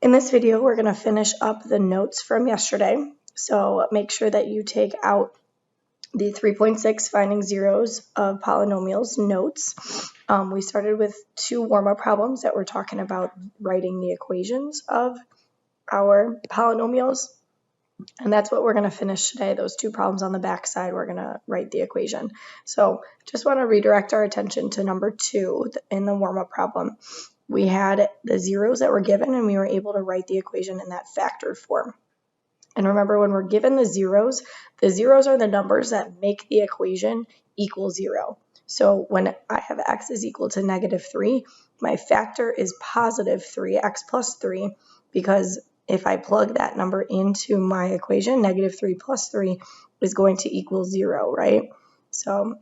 In this video, we're going to finish up the notes from yesterday. So make sure that you take out the 3.6 finding zeros of polynomials notes. We started with 2 warm-up problems that were talking about writing the equations of our polynomials. And that's what we're going to finish today. Those 2 problems on the back side, we're going to write the equation. So just want to redirect our attention to number 2 in the warm-up problem. We had the zeros that were given, and we were able to write the equation in that factored form. And remember, when we're given the zeros are the numbers that make the equation equal 0. So when I have x is equal to -3, my factor is positive 3, x plus 3, because if I plug that number into my equation, -3 plus 3 is going to equal 0, right? So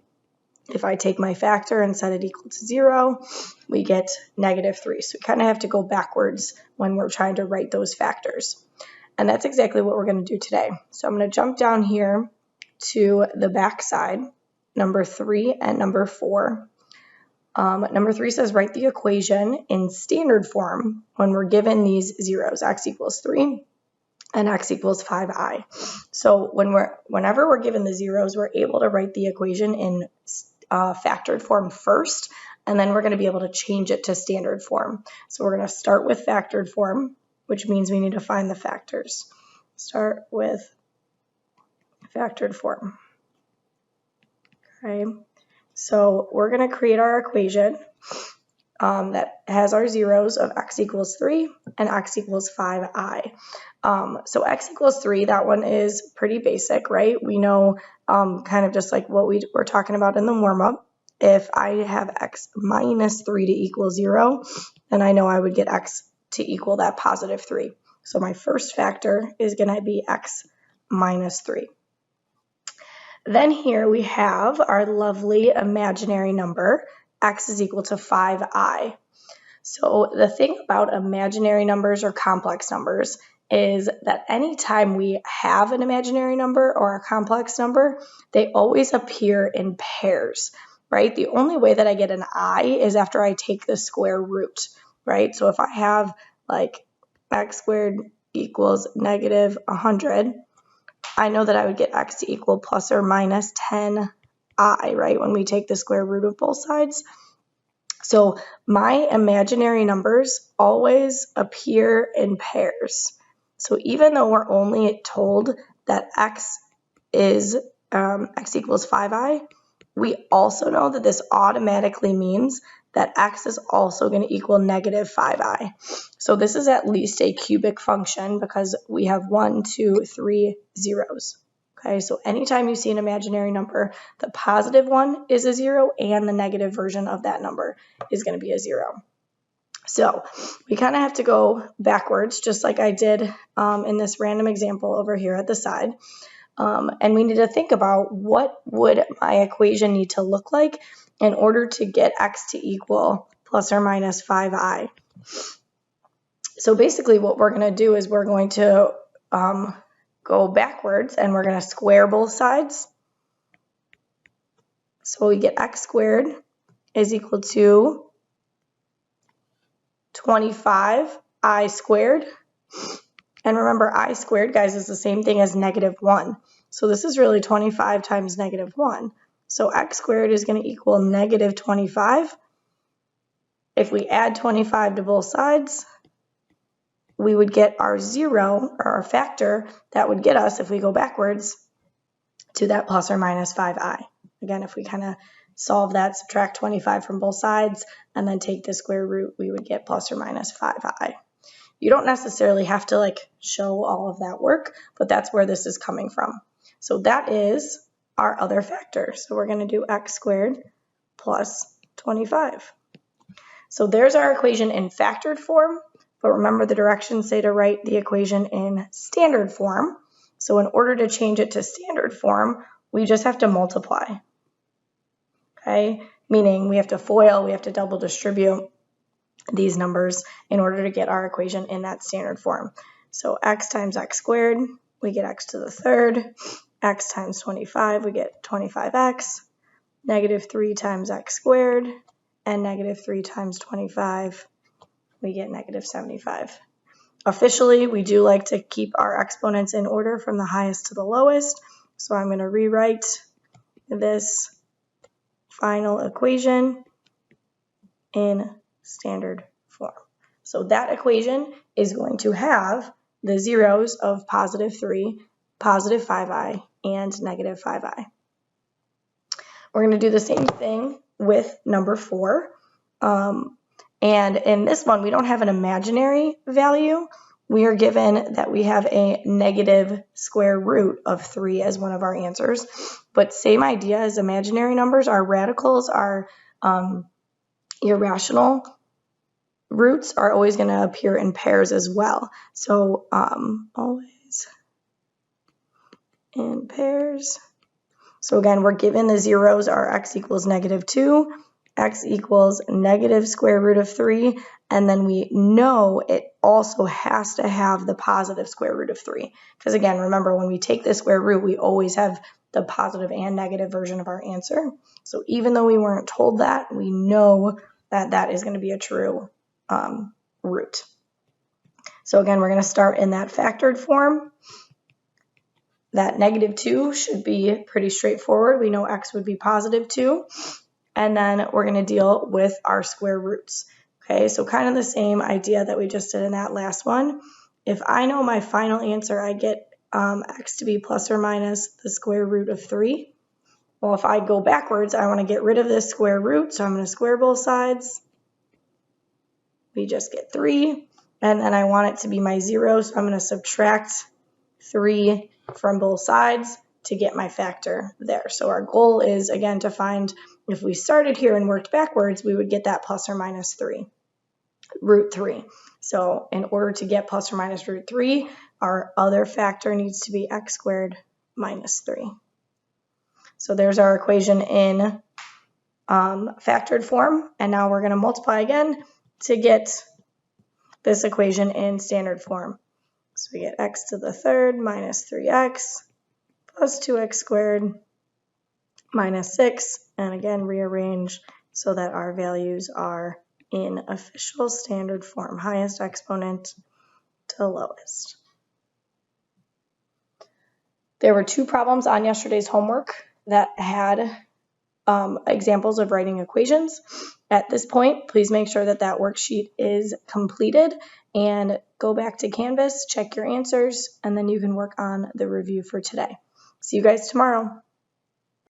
if I take my factor and set it equal to 0, we get -3. So we kind of have to go backwards when we're trying to write those factors. And that's exactly what we're going to do today. So I'm going to jump down here to the back side, number 3 and number 4. Number 3 says write the equation in standard form when we're given these zeros, x equals 3 and x equals 5i. So whenever we're given the zeros, we're able to write the equation in factored form first, and then we're going to be able to change it to standard form. So we're going to start with factored form, which means we need to find the factors. Start with factored form. Okay, so we're going to create our equation that has our zeros of x equals 3 and x equals 5i. So x equals 3, that one is pretty basic, right? We know kind of just like what we were talking about in the warm-up. If I have x minus 3 to equal 0, then I know I would get x to equal that positive 3. So my first factor is going to be x minus 3. Then here we have our lovely imaginary number, x is equal to 5i. So the thing about imaginary numbers or complex numbers is that anytime we have an imaginary number or a complex number, they always appear in pairs, right? The only way that I get an I is after I take the square root, right? So if I have like x squared equals -100, I know that I would get x to equal plus or minus 10i, right, when we take the square root of both sides. So my imaginary numbers always appear in pairs. So even though we're only told that x is x equals 5i, we also know that this automatically means that x is also going to equal -5i. So this is at least a cubic function because we have 1, 2, 3 zeros. Okay, so anytime you see an imaginary number, the positive one is a 0 and the negative version of that number is going to be a 0. So we kind of have to go backwards, just like I did in this random example over here at the side. And we need to think about what would my equation need to look like in order to get x to equal plus or minus 5i. So basically what we're going to do is we're going to go backwards and we're going to square both sides. So we get x squared is equal to 25i squared. And remember, I squared, guys, is the same thing as -1. So this is really 25 times -1. So x squared is going to equal -25. If we add 25 to both sides, we would get our 0, or our factor, that would get us, if we go backwards, to that plus or minus 5i. Again, if we kind of solve that, subtract 25 from both sides, and then take the square root, we would get plus or minus 5i. You don't necessarily have to like show all of that work, but that's where this is coming from. So that is our other factor. So we're going to do x squared plus 25. So there's our equation in factored form, but remember the directions say to write the equation in standard form. So in order to change it to standard form, we just have to multiply. Okay, meaning we have to FOIL, we have to double distribute these numbers in order to get our equation in that standard form. So x times x squared, we get x to the third. X times 25, we get 25x. -3 times x squared, and -3 times 25, we get -75. Officially, we do like to keep our exponents in order from the highest to the lowest. So I'm going to rewrite this final equation in standard form. So that equation is going to have the zeros of positive 3, positive 5i, and negative 5i. We're going to do the same thing with number 4. And in this one, we don't have an imaginary value. We are given that we have a negative square root of 3 as one of our answers. But same idea as imaginary numbers, our radicals, our irrational roots are always going to appear in pairs as well. So always in pairs. So again, we're given the zeros are x equals negative 2, x equals negative square root of 3, and then we know it also has to have the positive square root of 3. Because again, remember, when we take the square root, we always have the positive and negative version of our answer. So even though we weren't told that, we know that that is going to be a true root. So again, we're going to start in that factored form. That negative 2 should be pretty straightforward. We know x would be positive 2. And then we're going to deal with our square roots. Okay, so kind of the same idea that we just did in that last one. If I know my final answer, I get x to be plus or minus the square root of 3. Well, if I go backwards, I want to get rid of this square root, so I'm going to square both sides. We just get 3. And then I want it to be my 0, so I'm going to subtract 3 from both sides to get my factor there. So our goal is, again, to find, if we started here and worked backwards, we would get that plus or minus 3, root 3. So in order to get plus or minus root 3, our other factor needs to be x squared minus 3. So there's our equation in factored form. And now we're going to multiply again to get this equation in standard form. So we get x to the third minus 3x plus 2x squared minus 6. And again, rearrange so that our values are in official standard form, highest exponent to lowest. There were 2 problems on yesterday's homework that had examples of writing equations. At this point, please make sure that that worksheet is completed and go back to Canvas, check your answers, and then you can work on the review for today. See you guys tomorrow.